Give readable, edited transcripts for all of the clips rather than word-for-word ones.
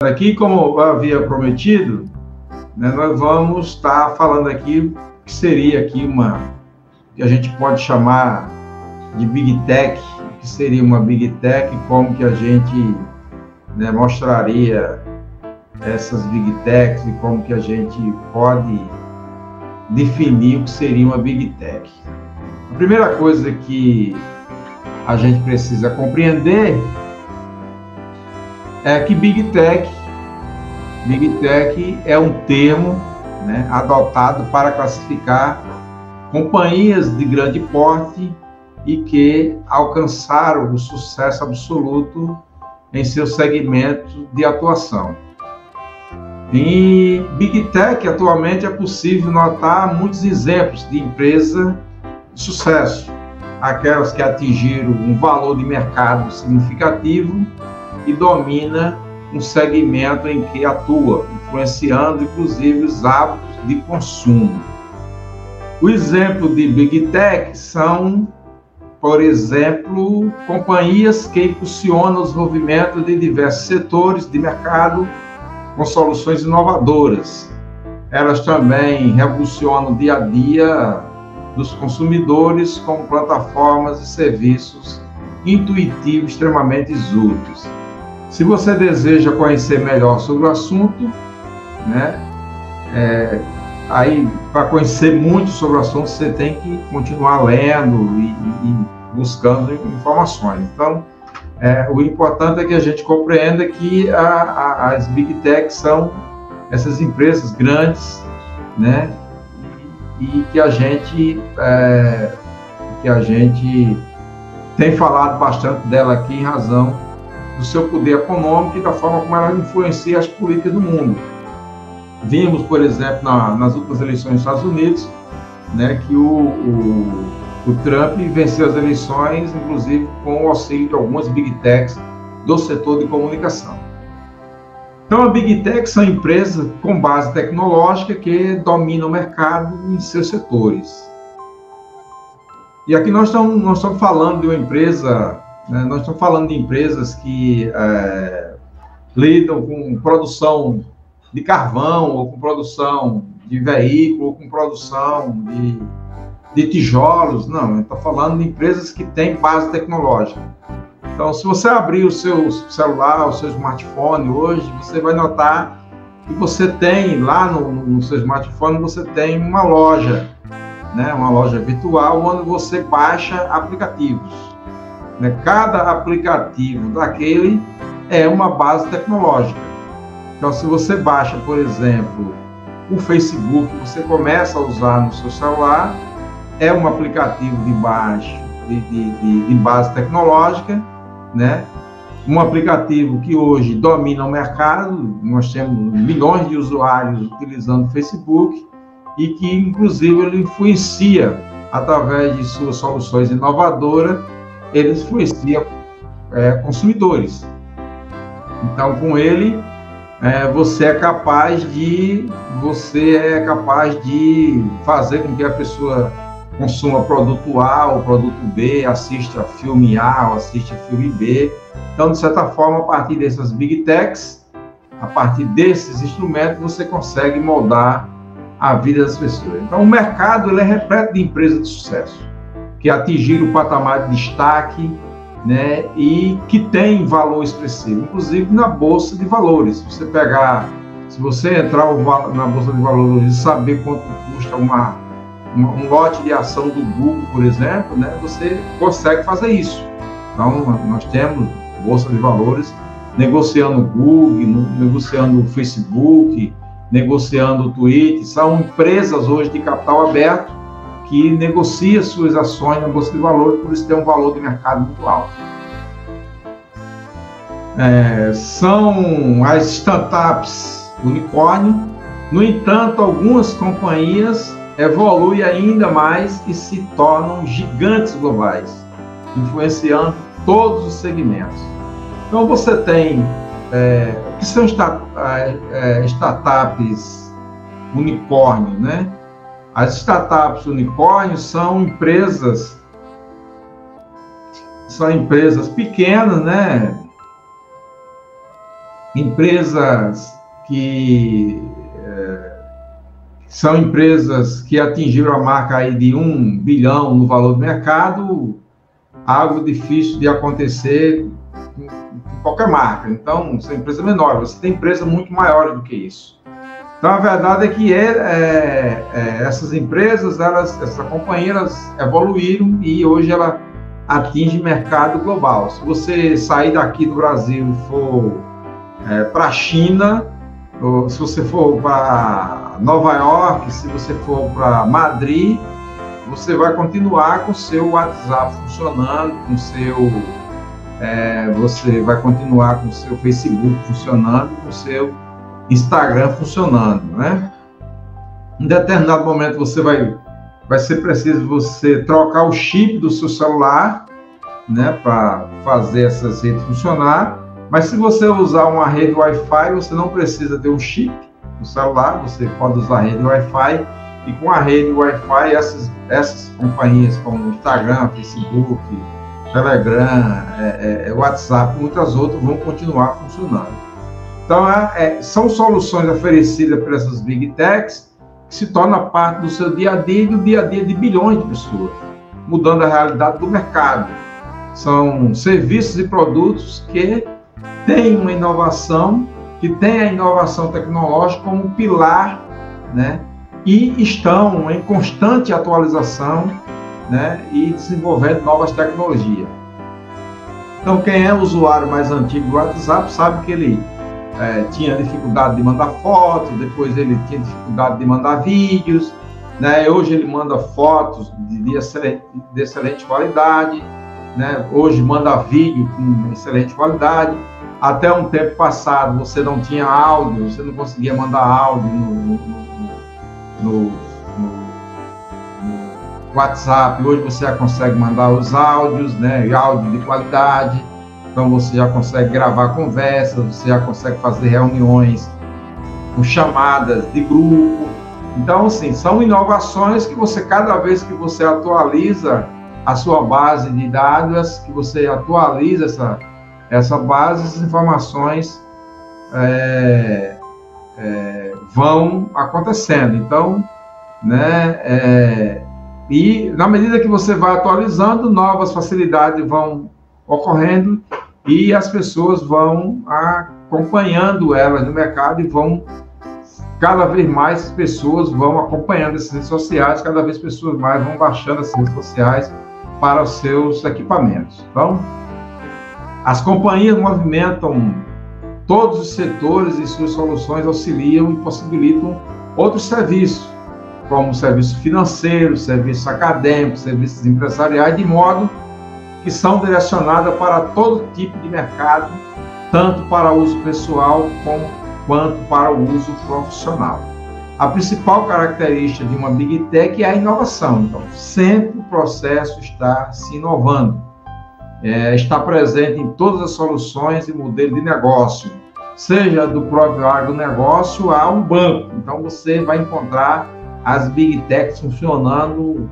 aqui, como eu havia prometido, né, nós vamos estar falando aqui o que seria aqui que a gente pode chamar de Big Tech, o que seria uma Big Tech, como que a gente, né, mostraria essas Big Techs e como que a gente pode definir o que seria uma Big Tech. A primeira coisa que a gente precisa compreender é que Big Tech é um termo, né, adotado para classificar companhias de grande porte e que alcançaram o sucesso absoluto em seu segmento de atuação. Em Big Tech, atualmente, é possível notar muitos exemplos de empresa de sucesso, aquelas que atingiram um valor de mercado significativo e domina um segmento em que atua, influenciando inclusive os hábitos de consumo. O exemplo de Big Tech são, por exemplo, companhias que impulsionam o desenvolvimento de diversos setores de mercado com soluções inovadoras. Elas também revolucionam o dia a dia dos consumidores com plataformas e serviços intuitivos extremamente úteis. Se você deseja conhecer melhor sobre o assunto, né, aí para conhecer muito sobre o assunto você tem que continuar lendo e buscando informações. Então, o importante é que a gente compreenda que as Big Tech são essas empresas grandes, né, e que a gente tem falado bastante dela aqui em razão do seu poder econômico e da forma como ela influencia as políticas do mundo. Vimos, por exemplo, nas últimas eleições dos Estados Unidos, né, que o Trump venceu as eleições, inclusive com o auxílio de algumas Big Techs do setor de comunicação. Então, a Big Tech são empresas com base tecnológica que dominam o mercado em seus setores. E aqui nós estamos falando de uma empresa, né, nós estamos falando de empresas que lidam com produção de carvão, ou com produção de veículo, ou com produção de tijolos. Não, a gente está falando de empresas que têm base tecnológica. Então, se você abrir o seu celular, o seu smartphone hoje, você vai notar que você tem lá no seu smartphone, você tem uma loja, né, uma loja virtual, onde você baixa aplicativos. Né? Cada aplicativo daquele é uma base tecnológica. Então, se você baixa, por exemplo, o Facebook, você começa a usar no seu celular, é um aplicativo de base tecnológica, né? Um aplicativo que hoje domina o mercado. Nós temos milhões de usuários utilizando o Facebook e que, inclusive, ele influencia, através de suas soluções inovadoras, ele influencia consumidores. Então, com ele, você é capaz de fazer com que a pessoa consuma produto A ou produto B, assista filme A ou assista filme B. Então, de certa forma, a partir dessas Big Techs, a partir desses instrumentos, você consegue moldar a vida das pessoas. Então, o mercado ele é repleto de empresas de sucesso, que atingiram o patamar de destaque, né, e que tem valor expressivo, inclusive na Bolsa de Valores. Se você entrar na Bolsa de Valores e saber quanto custa um lote de ação do Google, por exemplo, né, você consegue fazer isso. Então, nós temos Bolsa de Valores negociando o Google, negociando o Facebook, negociando o Twitter. São empresas hoje de capital aberto que negociam suas ações na Bolsa de Valores, por isso tem um valor de mercado muito alto. São as startups unicórnio. No entanto, algumas companhias evoluem ainda mais e se tornam gigantes globais, influenciando todos os segmentos. Então, você tem o que são startups unicórnio, né? As startups unicórnios são empresas pequenas, né? empresas que são empresas que atingiram a marca aí de 1 bilhão no valor do mercado, algo difícil de acontecer em qualquer marca. Então, são empresas menores, você tem empresas muito maiores do que isso. Então, a verdade é que essas empresas, essas companhias evoluíram e hoje ela atinge mercado global. Se você sair daqui do Brasil e for para a China, ou se você for para Nova York, se você for para Madrid, você vai continuar com o seu WhatsApp funcionando, você vai continuar com o seu Facebook funcionando, com o seu Instagram funcionando, né? Em determinado momento vai ser preciso você trocar o chip do seu celular, né, para fazer essas redes funcionar. Mas se você usar uma rede Wi-Fi, você não precisa ter um chip no celular, você pode usar a rede Wi-Fi, e com a rede Wi-Fi essas companhias como Instagram, Facebook, Telegram, WhatsApp e muitas outras vão continuar funcionando. Então, são soluções oferecidas por essas Big Techs que se tornam parte do seu dia a dia e do dia a dia de bilhões de pessoas, mudando a realidade do mercado. São serviços e produtos que têm uma inovação, que têm a inovação tecnológica como pilar, né? E estão em constante atualização, né? E desenvolvendo novas tecnologias. Então, quem é usuário mais antigo do WhatsApp sabe que ele tinha dificuldade de mandar fotos, depois ele tinha dificuldade de mandar vídeos, né? Hoje ele manda fotos de excelente qualidade, né? Hoje manda vídeo com excelente qualidade. Até um tempo passado você não tinha áudio, você não conseguia mandar áudio no WhatsApp. Hoje você já consegue mandar os áudios, né? Áudio de qualidade. Então você já consegue gravar conversas, você já consegue fazer reuniões com chamadas de grupo. Então, assim, são inovações que você, cada vez que você atualiza a sua base de dados, que você atualiza essa base, essas informações vão acontecendo. Então, né, e na medida que você vai atualizando, novas facilidades vão ocorrendo e as pessoas vão acompanhando elas no mercado e cada vez mais pessoas vão acompanhando essas redes sociais, cada vez pessoas mais vão baixando essas redes sociais para os seus equipamentos. Então, as companhias movimentam todos os setores e suas soluções auxiliam e possibilitam outros serviços, como serviços financeiros, serviços acadêmicos, serviços empresariais, de modo que são direcionadas para todo tipo de mercado, tanto para uso pessoal quanto para o uso profissional. A principal característica de uma Big Tech é a inovação. Então, sempre o processo está se inovando. Está presente em todas as soluções e modelos de negócio, seja do próprio agronegócio a um banco. Então, você vai encontrar as Big Techs funcionando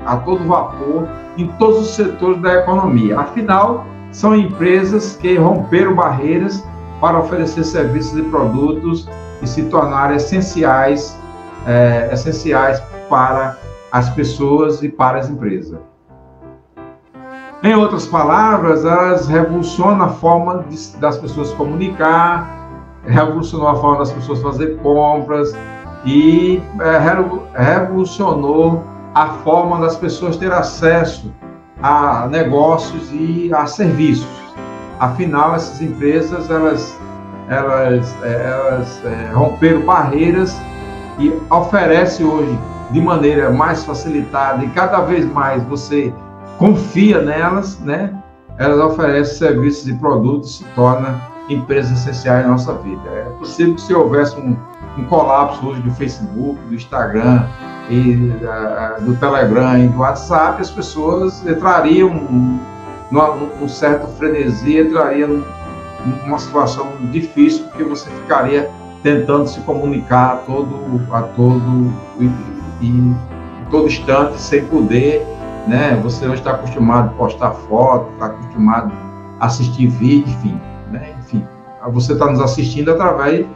a todo vapor em todos os setores da economia. Afinal, são empresas que romperam barreiras para oferecer serviços e produtos e se tornarem essenciais para as pessoas e para as empresas. Em outras palavras, elas revolucionam a forma das pessoas se comunicar, revolucionou a forma das pessoas fazer compras e revolucionou a forma das pessoas ter acesso a negócios e a serviços. Afinal, essas empresas elas romperam barreiras e oferecem hoje de maneira mais facilitada e cada vez mais você confia nelas, né? Elas oferecem serviços e produtos e se tornam empresas essenciais na nossa vida. É possível que se houvesse um colapso hoje do Facebook, do Instagram, e do Telegram e do WhatsApp, as pessoas entrariam num certo frenesi, entrariam numa situação difícil, porque você ficaria tentando se comunicar a todo instante, sem poder, né? Você hoje está acostumado a postar foto, está acostumado a assistir vídeo, enfim, né? Enfim, você está nos assistindo através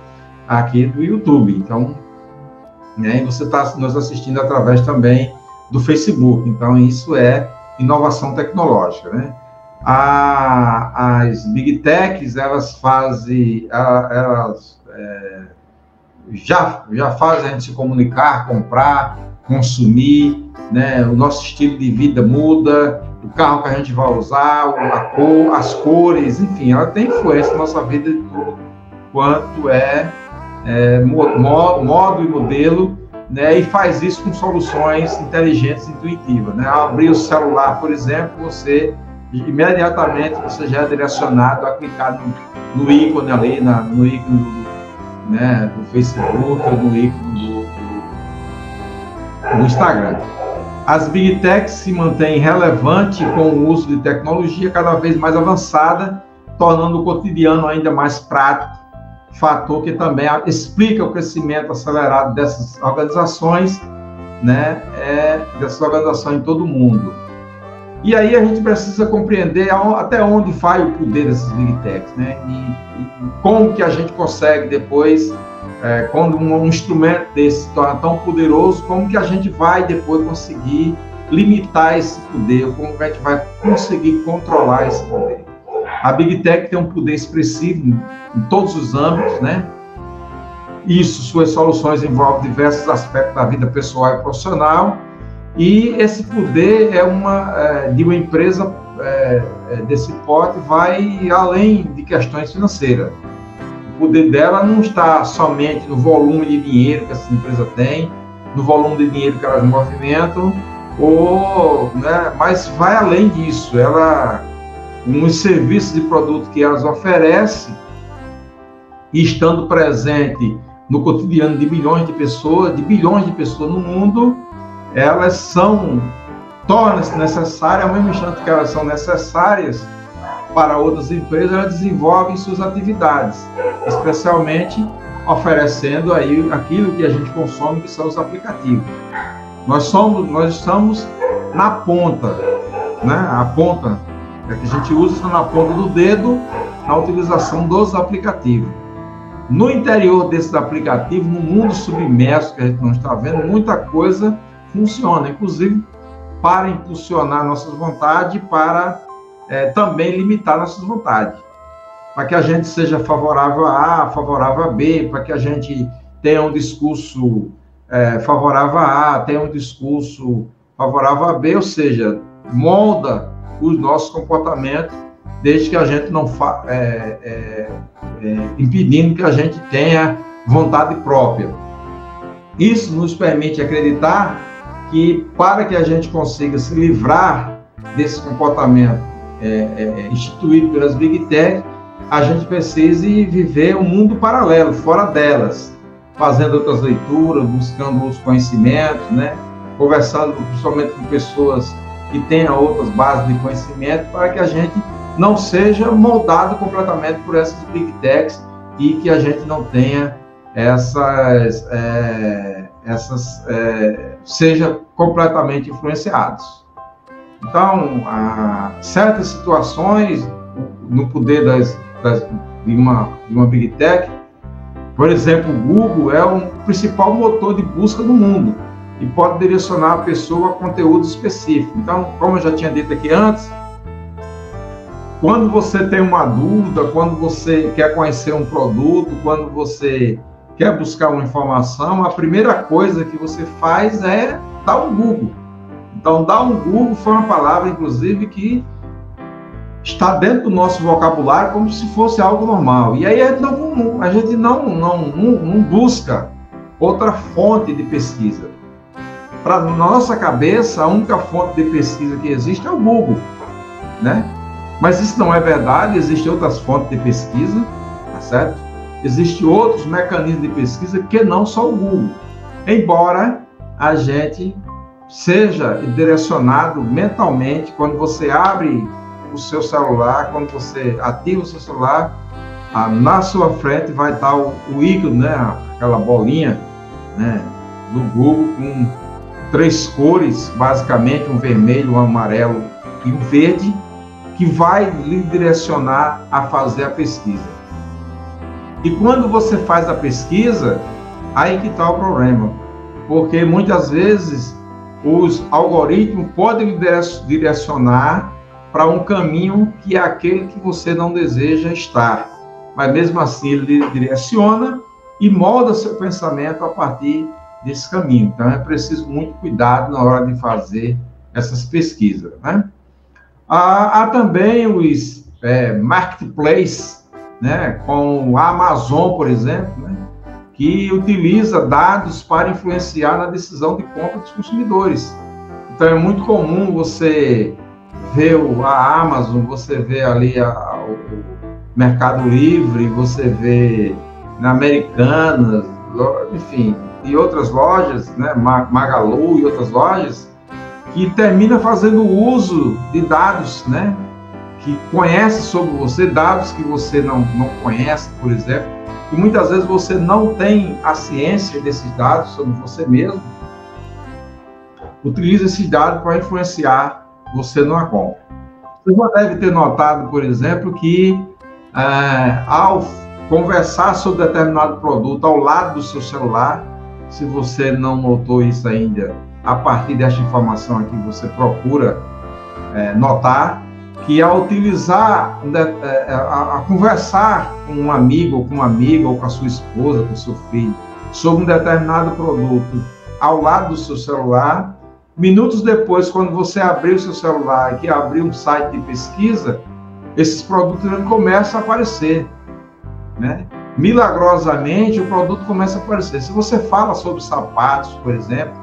aqui do YouTube, então, né, você está nos assistindo através também do Facebook, então isso é inovação tecnológica, né? As Big Techs, elas já fazem a gente se comunicar, comprar, consumir, né? O nosso estilo de vida muda, o carro que a gente vai usar, a cor, as cores, enfim, ela tem influência na nossa vida de tudo quanto modo e modelo, né? E faz isso com soluções inteligentes e intuitivas, né? Ao abrir o celular, por exemplo, imediatamente você já é direcionado a clicar no ícone ali, no ícone do Facebook ou no ícone do Instagram. As Big Techs se mantêm relevantes com o uso de tecnologia cada vez mais avançada, tornando o cotidiano ainda mais prático, fator que também explica o crescimento acelerado dessas organizações, né, dessas organizações em todo o mundo. E aí a gente precisa compreender até onde vai o poder dessas Big Techs, né, e como que a gente consegue depois, quando um instrumento desse se torna tão poderoso, como que a gente vai depois conseguir limitar esse poder, como que a gente vai conseguir controlar esse poder. A Big Tech tem um poder expressivo em todos os âmbitos, né? Isso, suas soluções envolvem diversos aspectos da vida pessoal e profissional, e esse poder de uma empresa desse porte vai além de questões financeiras. O poder dela não está somente no volume de dinheiro que essa empresa tem, no volume de dinheiro que elas movimentam, né, mas vai além disso. Nos serviços e produtos que elas oferecem, e estando presente no cotidiano de bilhões de pessoas no mundo, elas tornam-se necessárias, ao mesmo instante que elas são necessárias para outras empresas, elas desenvolvem suas atividades, especialmente oferecendo aí aquilo que a gente consome, que são os aplicativos. Nós estamos na ponta, né? A ponta que a gente usa está na ponta do dedo na utilização dos aplicativos. No interior desses aplicativos, no mundo submerso que a gente não está vendo, muita coisa funciona, inclusive para impulsionar nossas vontades, para também limitar nossas vontades. Para que a gente seja favorável a A, favorável a B, para que a gente tenha um discurso favorável a A, tenha um discurso favorável a B, ou seja, molda os nossos comportamentos, desde que a gente não impedindo que a gente tenha vontade própria. Isso nos permite acreditar que, para que a gente consiga se livrar desse comportamento instituído pelas Big Tech, a gente precisa viver um mundo paralelo, fora delas, fazendo outras leituras, buscando outros conhecimentos, né? Conversando principalmente com pessoas que tenham outras bases de conhecimento, para que a gente não seja moldado completamente por essas Big Techs e que a gente não tenha seja completamente influenciados. Então, certas situações no poder de uma Big Tech, por exemplo, o Google é o principal motor de busca do mundo e pode direcionar a pessoa a conteúdo específico. Então, como eu já tinha dito aqui antes, quando você tem uma dúvida, quando você quer conhecer um produto, quando você quer buscar uma informação, a primeira coisa que você faz é dar um Google. Então, dar um Google foi uma palavra, inclusive, que está dentro do nosso vocabulário como se fosse algo normal. E aí a gente não busca outra fonte de pesquisa. Para nossa cabeça, a única fonte de pesquisa que existe é o Google, né? Mas isso não é verdade, existem outras fontes de pesquisa, tá certo? Existem outros mecanismos de pesquisa que não só o Google. Embora a gente seja direcionado mentalmente, quando você abre o seu celular, quando você ativa o seu celular, na sua frente vai estar o ícone, né? Aquela bolinha, né? Do Google com 3 cores, basicamente um vermelho, um amarelo e um verde, que vai lhe direcionar a fazer a pesquisa. E quando você faz a pesquisa, aí que está o problema, porque muitas vezes os algoritmos podem direcionar para um caminho que é aquele que você não deseja estar, mas mesmo assim ele direciona e molda seu pensamento a partir desse caminho. Então é preciso muito cuidado na hora de fazer essas pesquisas, né? Há também os marketplace, né, com a Amazon, por exemplo, né, que utiliza dados para influenciar na decisão de compra dos consumidores. Então é muito comum você ver a Amazon, você vê ali o Mercado Livre, você vê na Americanas, enfim, e outras lojas, né, Magalu e outras lojas, que termina fazendo uso de dados, né, que conhece sobre você, dados que você não conhece, por exemplo, e muitas vezes você não tem a ciência desses dados sobre você mesmo, utiliza esses dados para influenciar você numa compra. Você já deve ter notado, por exemplo, que ao conversar sobre determinado produto ao lado do seu celular, se você não notou isso ainda, a partir desta informação aqui você procura notar que ao utilizar, a conversar com um amigo, ou com uma amiga, ou com a sua esposa, com o seu filho, sobre um determinado produto ao lado do seu celular, minutos depois, quando você abrir o seu celular e que abrir um site de pesquisa, esses produtos começam a aparecer, né? Milagrosamente, o produto começa a aparecer. Se você fala sobre sapatos, por exemplo,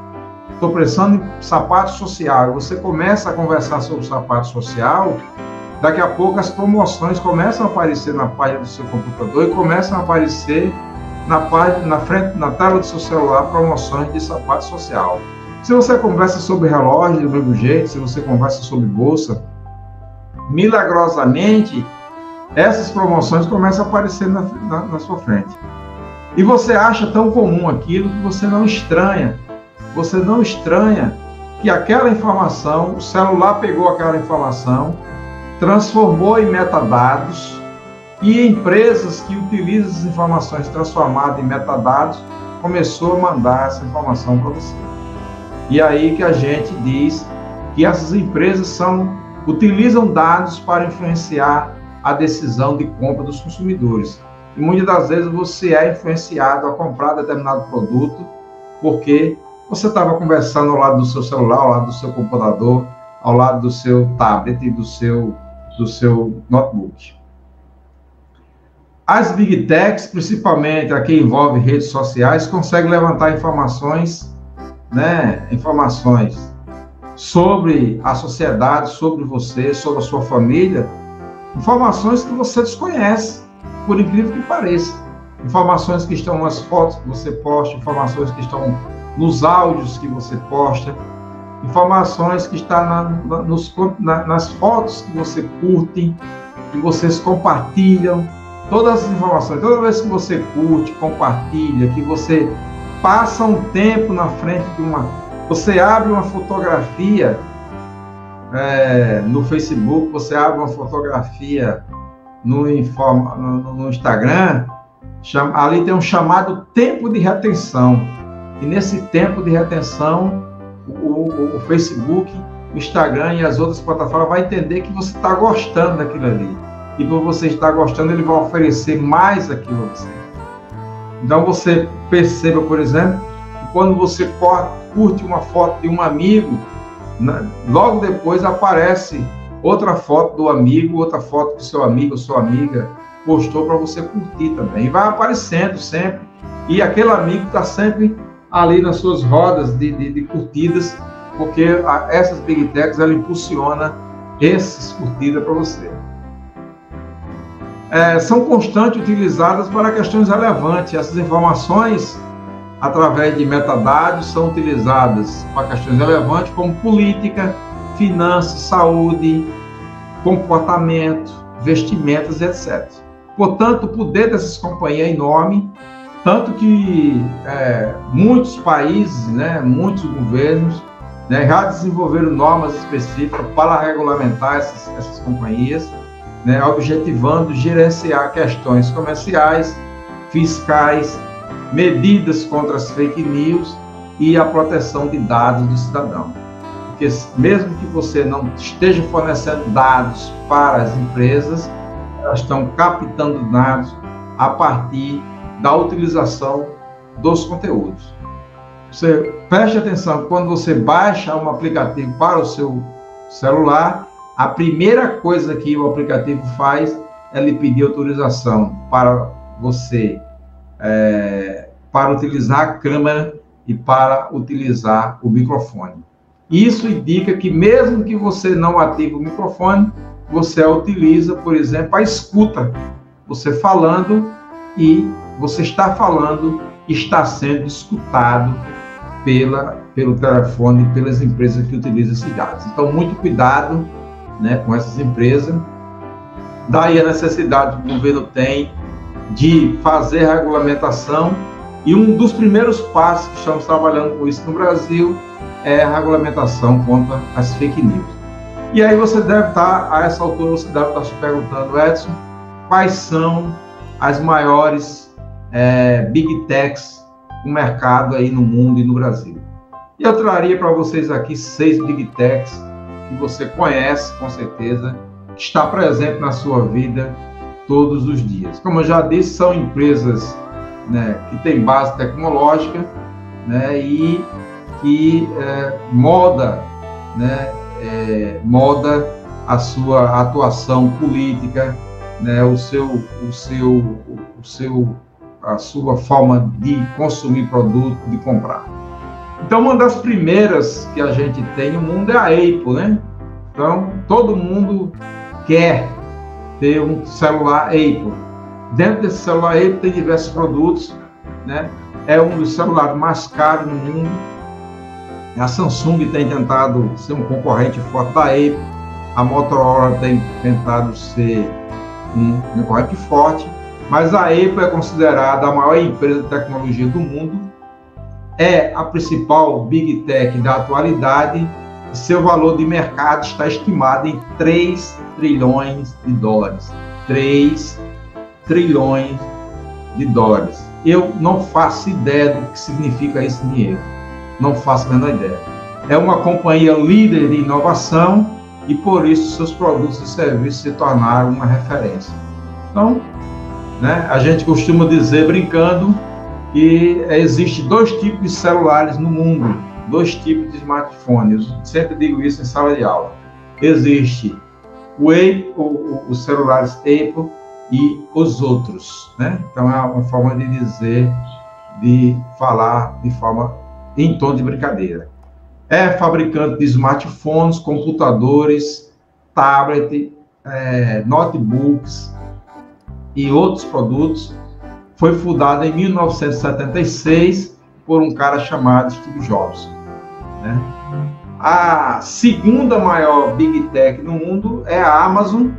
estou pensando em sapato social, você começa a conversar sobre sapato social, daqui a pouco as promoções começam a aparecer na página do seu computador e começam a aparecer na frente, na tela do seu celular, promoções de sapato social. Se você conversa sobre relógio do mesmo jeito, se você conversa sobre bolsa, milagrosamente, essas promoções começam a aparecer na sua frente. E você acha tão comum aquilo que você não estranha. Você não estranha que aquela informação, o celular pegou aquela informação, transformou em metadados, e empresas que utilizam essas informações transformadas em metadados começou a mandar essa informação para você. E aí que a gente diz que essas empresas utilizam dados para influenciar a decisão de compra dos consumidores. E muitas das vezes você é influenciado a comprar determinado produto porque você estava conversando ao lado do seu celular, ao lado do seu computador, ao lado do seu tablet e do seu notebook. As Big Techs, principalmente a que envolve redes sociais, conseguem levantar informações, né, informações sobre a sociedade, sobre você, sobre a sua família, informações que você desconhece, por incrível que pareça. Informações que estão nas fotos que você posta, informações que estão nos áudios que você posta, informações que estão nas fotos que você curte, que vocês compartilham, todas as informações. Toda vez que você curte, compartilha, que você passa um tempo na frente de você abre uma fotografia no Facebook, você abre uma fotografia no Instagram, ali tem um chamado tempo de retenção. E nesse tempo de retenção, o Facebook, o Instagram e as outras plataformas vão entender que você está gostando daquilo ali. E por você estar gostando, ele vai oferecer mais aquilo a você. Então você perceba, por exemplo, que quando você curte uma foto de um amigo, né, logo depois aparece outra foto do amigo, outra foto que seu amigo ou sua amiga postou para você curtir também. E vai aparecendo sempre. E aquele amigo está sempre ali nas suas rodas de curtidas, porque essas Big Techs, ela impulsiona essas curtidas para você. São constantemente utilizadas para questões relevantes. Essas informações, através de metadados, são utilizadas para questões relevantes como política, finanças, saúde, comportamento, vestimentas, etc. Portanto, o poder dessas companhias é enorme, tanto que muitos países, né, muitos governos, né, já desenvolveram normas específicas para regulamentar essas companhias, né, objetivando gerenciar questões comerciais fiscais, medidas contra as fake news e a proteção de dados do cidadão. Porque mesmo que você não esteja fornecendo dados para as empresas, elas estão captando dados a partir da utilização dos conteúdos. Você preste atenção, quando você baixa um aplicativo para o seu celular, a primeira coisa que o aplicativo faz é lhe pedir autorização para você, para utilizar a câmera e para utilizar o microfone. Isso indica que mesmo que você não ative o microfone, você utiliza, por exemplo, a escuta. Você falando e você está falando, está sendo escutado pelo telefone e pelas empresas que utilizam esses dados. Então, muito cuidado, né, com essas empresas. Daí a necessidade que o governo tem de fazer a regulamentação, e um dos primeiros passos que estamos trabalhando com isso no Brasil é a regulamentação contra as fake news. E aí você deve estar, a essa altura, você deve estar se perguntando, Edson, quais são as maiores big techs no mercado aí no mundo e no Brasil. E eu traria para vocês aqui 6 big techs que você conhece, com certeza, que está presente na sua vida todos os dias. Como eu já disse, são empresas, né, que têm base tecnológica, né, e que moda a sua atuação política, né, a sua forma de consumir produto, de comprar. Então, uma das primeiras que a gente tem no mundo é a Apple, né? Então, todo mundo quer ter um celular Apple. Dentro desse celular Apple tem diversos produtos, né? É um dos celulares mais caros no mundo. A Samsung tem tentado ser um concorrente forte da Apple. A Motorola tem tentado ser um concorrente forte. Mas a Apple é considerada a maior empresa de tecnologia do mundo. É a principal Big Tech da atualidade. E seu valor de mercado está estimado em 3 trilhões de dólares. 3 trilhões de dólares. Eu não faço ideia do que significa esse dinheiro. Não faço a menor ideia. É uma companhia líder de inovação e, por isso, seus produtos e serviços se tornaram uma referência. Então, né, a gente costuma dizer, brincando, que existe 2 tipos de celulares no mundo, 2 tipos de smartphones. Eu sempre digo isso em sala de aula. Existe os celulares Apple e os outros, né? Então é uma forma de dizer, de falar de forma em tom de brincadeira. É fabricante de smartphones, computadores, tablet, notebooks e outros produtos. Foi fundada em 1976 por um cara chamado Steve Jobs, né? A segunda maior Big Tech no mundo é a Amazon.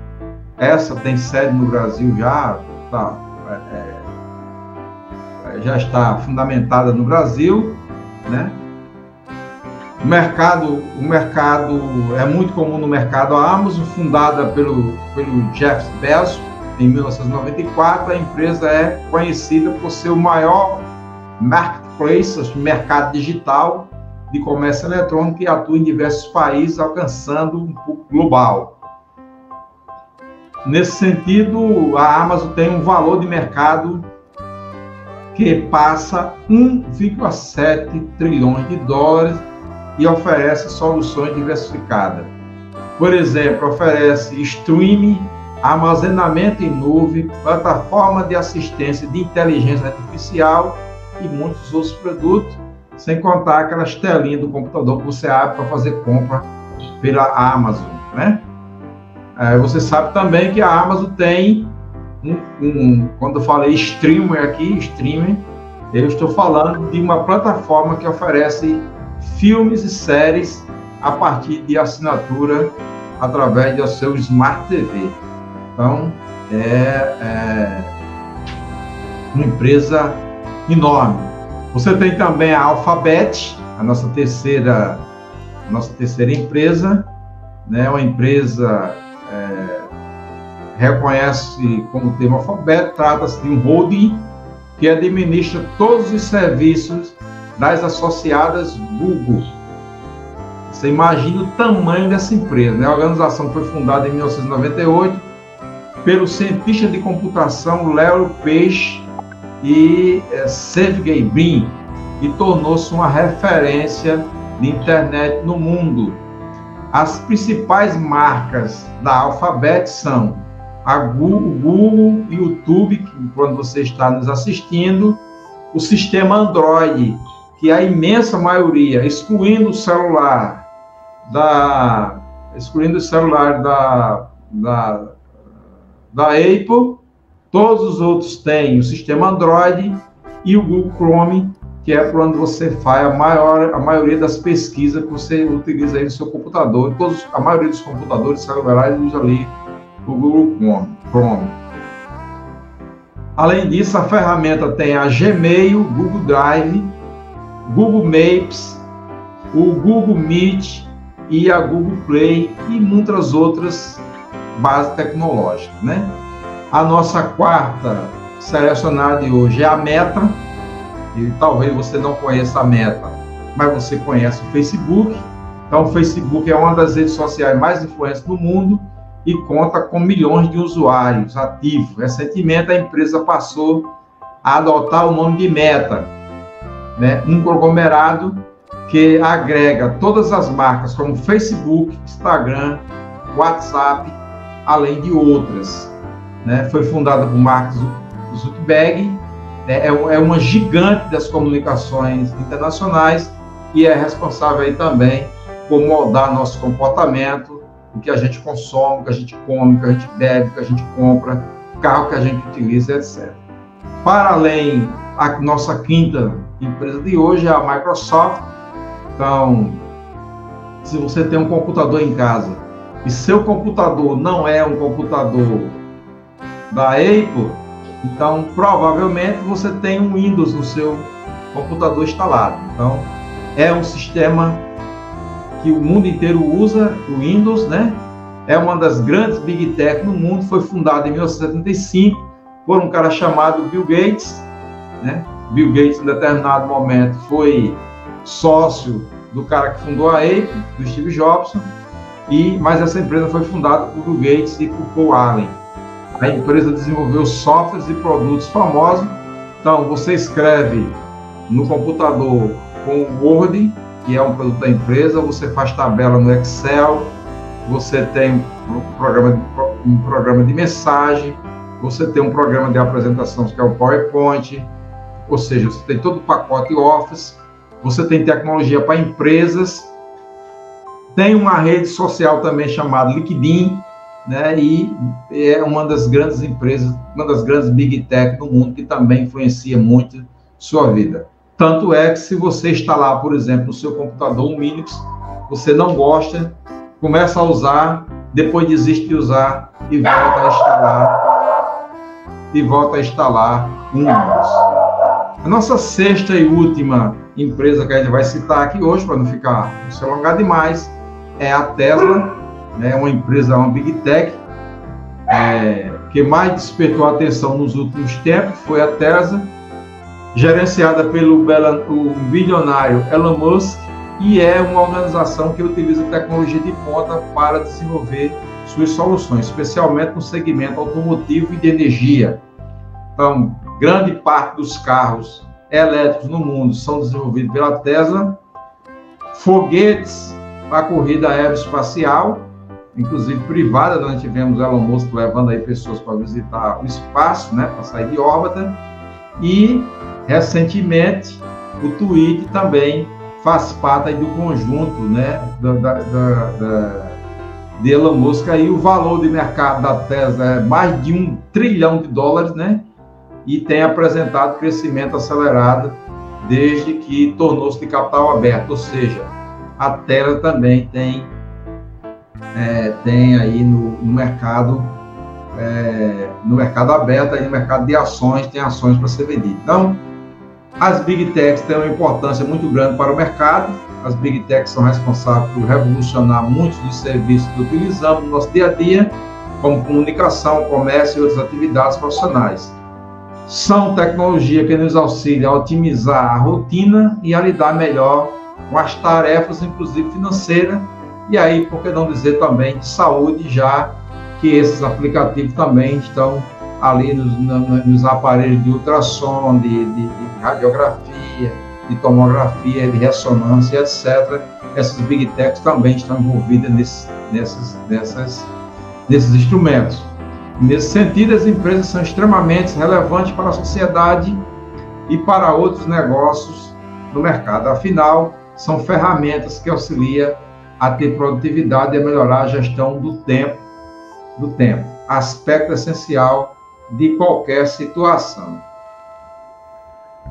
Essa tem sede no Brasil já está fundamentada no Brasil, né? O mercado é muito comum no mercado. A Amazon, fundada pelo Jeff Bezos em 1994, a empresa é conhecida por ser o maior marketplace, mercado digital de comércio eletrônico, que atua em diversos países, alcançando um público global. Nesse sentido, a Amazon tem um valor de mercado que passa 1,7 trilhões de dólares e oferece soluções diversificadas. Por exemplo, oferece streaming, armazenamento em nuvem, plataforma de assistência de inteligência artificial e muitos outros produtos, sem contar aquelas telinhas do computador que você abre para fazer compra pela Amazon, né? Você sabe também que a Amazon tem quando eu falei streaming, eu estou falando de uma plataforma que oferece filmes e séries a partir de assinatura através do seu Smart TV. Então, é uma empresa enorme. Você tem também a Alphabet, a nossa terceira empresa, né? Uma empresa reconhece como termo Alphabet, trata-se de um holding, que administra todos os serviços das associadas Google. Você imagina o tamanho dessa empresa, né? A organização foi fundada em 1998 pelo cientista de computação Larry Page e Sergey Brin, e tornou-se uma referência de internet no mundo. As principais marcas da Alphabet são a Google, YouTube, quando você está nos assistindo, o sistema Android, que a imensa maioria, excluindo o celular da Apple, todos os outros têm o sistema Android, e o Google Chrome, que é por onde você faz a maioria das pesquisas que você utiliza aí no seu computador. A maioria dos computadores celulares usa ali o Google Chrome. Além disso, a ferramenta tem a Gmail, Google Drive, Google Maps, o Google Meet e a Google Play e muitas outras bases tecnológicas, né? A nossa quarta selecionada de hoje é a Meta, e talvez você não conheça a Meta, mas você conhece o Facebook. Então, o Facebook é uma das redes sociais mais influentes do mundo e conta com milhões de usuários ativos. Recentemente, a empresa passou a adotar o nome de Meta, né? Um conglomerado que agrega todas as marcas como Facebook, Instagram, WhatsApp, além de outras, né? Foi fundada por Mark Zuckerberg, né? É uma gigante das comunicações internacionais e é responsável aí também por moldar nosso comportamento, o que a gente consome, o que a gente come, o que a gente bebe, o que a gente compra, o carro que a gente utiliza, etc. Para além, a nossa quinta empresa de hoje é a Microsoft. Então, se você tem um computador em casa e seu computador não é um computador da Apple, então provavelmente você tem um Windows no seu computador instalado. Então, é um sistema que o mundo inteiro usa, o Windows, né? É uma das grandes Big Tech no mundo, foi fundada em 1975 por um cara chamado Bill Gates, né? Bill Gates, em determinado momento, foi sócio do cara que fundou a Apple, do Steve Jobs, mas essa empresa foi fundada por Bill Gates e por Paul Allen. A empresa desenvolveu softwares e produtos famosos. Então, você escreve no computador com o Word, que é um produto da empresa, você faz tabela no Excel, você tem um programa de mensagem, você tem um programa de apresentação que é o PowerPoint, ou seja, você tem todo o pacote Office, você tem tecnologia para empresas, tem uma rede social também chamada LinkedIn, né? E é uma das grandes empresas, uma das grandes Big Tech do mundo, que também influencia muito sua vida. Tanto é que se você instalar, por exemplo, no seu computador um Linux, você não gosta, começa a usar, depois desiste de usar e volta a instalar um Windows. A nossa sexta e última empresa que a gente vai citar aqui hoje, para não se alongar demais, é a Tesla, né? Uma empresa, uma Big Tech, que mais despertou a atenção nos últimos tempos foi a Tesla, gerenciada pelo bilionário Elon Musk, e é uma organização que utiliza tecnologia de ponta para desenvolver suas soluções, especialmente no segmento automotivo e de energia. Então, grande parte dos carros elétricos no mundo são desenvolvidos pela Tesla, foguetes para corrida aeroespacial, inclusive privada. Nós tivemos Elon Musk levando aí pessoas para visitar o espaço, né, para sair de órbita, e recentemente o Twitter também faz parte aí do conjunto, né, de Elon Musk. Aí o valor de mercado da Tesla é mais de $1 trilhão, né, e tem apresentado crescimento acelerado desde que tornou-se de capital aberto, ou seja, a Tesla também tem aí no mercado aberto, aí no mercado de ações, tem ações para ser vendidas. Então, as Big Techs têm uma importância muito grande para o mercado. As Big Techs são responsáveis por revolucionar muitos dos serviços que utilizamos no nosso dia a dia, como comunicação, comércio e outras atividades profissionais. São tecnologia que nos auxilia a otimizar a rotina e a lidar melhor com as tarefas, inclusive financeiras, e aí, por que não dizer também de saúde, já que esses aplicativos também estão ali nos aparelhos de ultrassom, de radiografia, de tomografia, de ressonância, etc. Essas Big Techs também estão envolvidas nesses instrumentos. Nesse sentido, as empresas são extremamente relevantes para a sociedade e para outros negócios no mercado. Afinal, são ferramentas que auxiliam a ter produtividade e a melhorar a gestão do tempo, aspecto essencial de qualquer situação.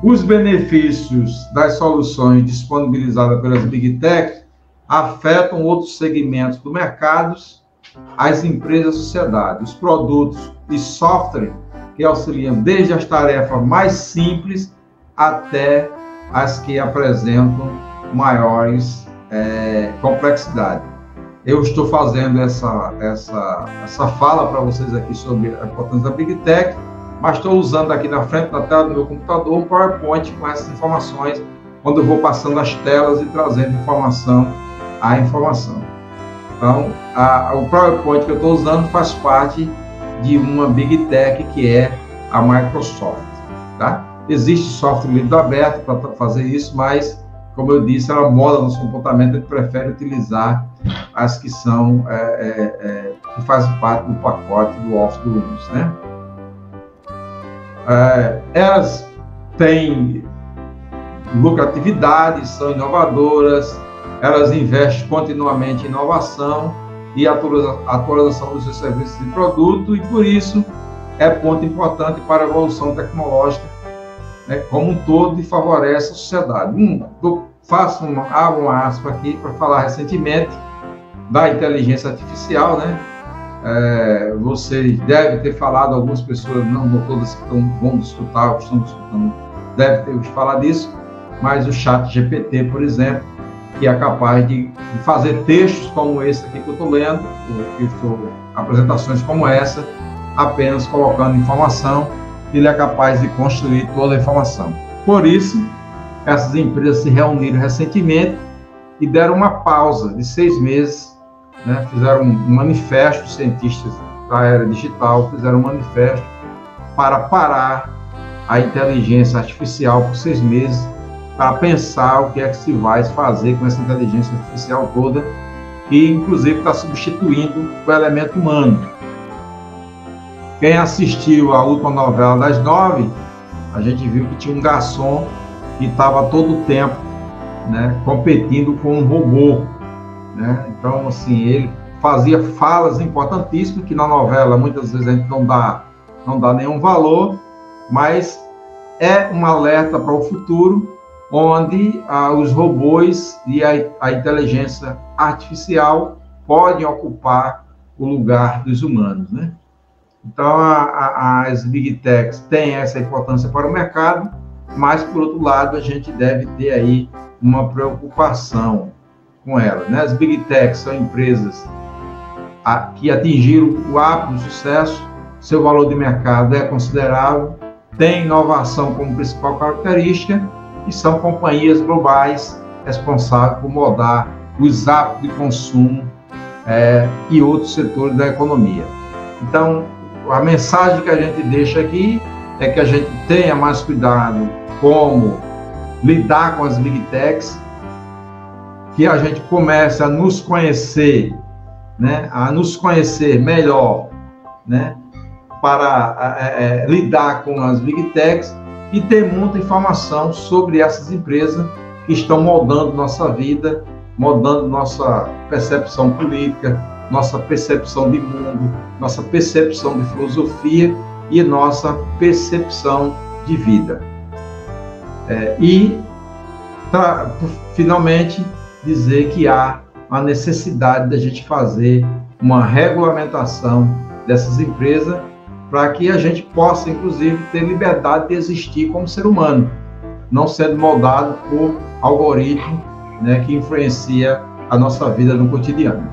Os benefícios das soluções disponibilizadas pelas Big Tech afetam outros segmentos do mercado, as empresas e a sociedade. Os produtos e software que auxiliam desde as tarefas mais simples até as que apresentam maiores complexidade. Eu estou fazendo essa fala para vocês aqui sobre a importância da Big Tech, mas estou usando aqui na frente da tela do meu computador um PowerPoint com essas informações, quando eu vou passando as telas e trazendo informação. Então, o PowerPoint que eu estou usando faz parte de uma Big Tech que é a Microsoft. Tá? Existe software livre aberto para fazer isso, mas, como eu disse, ela molda nosso comportamento, a gente prefere utilizar as que são, que fazem parte do pacote do Office do Windows, né? Elas têm lucratividade, são inovadoras, elas investem continuamente em inovação e atualização dos seus serviços e produtos, e por isso é ponto importante para a evolução tecnológica, né, como um todo, e favorece a sociedade. Abro uma aspa aqui para falar recentemente da inteligência artificial, né? Vocês devem ter falado, algumas pessoas, não todas que vão escutar, ou estão escutando, devem ter ouvido falar disso, mas o ChatGPT, por exemplo, que é capaz de fazer textos como esse aqui que eu estou lendo, apresentações como essa, apenas colocando informação, ele é capaz de construir toda a informação. Por isso, essas empresas se reuniram recentemente e deram uma pausa de 6 meses, né? Fizeram um manifesto, os cientistas da era digital fizeram um manifesto para parar a inteligência artificial por 6 meses, para pensar o que é que se vai fazer com essa inteligência artificial toda, que inclusive está substituindo o elemento humano. Quem assistiu a última novela das 9, a gente viu que tinha um garçom que estava todo o tempo, né, competindo com um robô, né? Então, assim, ele fazia falas importantíssimas que na novela muitas vezes a gente não dá nenhum valor, mas é um alerta para o futuro, onde os robôs e a inteligência artificial podem ocupar o lugar dos humanos, né? Então, as Big Techs têm essa importância para o mercado, mas, por outro lado, a gente deve ter aí uma preocupação com elas, né? As Big Techs são empresas que atingiram o ápice do sucesso, seu valor de mercado é considerável, tem inovação como principal característica e são companhias globais responsáveis por mudar os hábitos de consumo e outros setores da economia. Então, a mensagem que a gente deixa aqui é que a gente tenha mais cuidado como lidar com as Big Techs, que a gente comece a nos conhecer, né, a nos conhecer melhor, né, para lidar com as Big Techs e ter muita informação sobre essas empresas que estão moldando nossa vida, moldando nossa percepção política, nossa percepção de mundo, nossa percepção de filosofia e nossa percepção de vida. Finalmente, dizer que há a necessidade da gente fazer uma regulamentação dessas empresas para que a gente possa, inclusive, ter liberdade de existir como ser humano, não sendo moldado por algoritmo, né, que influencia a nossa vida no cotidiano.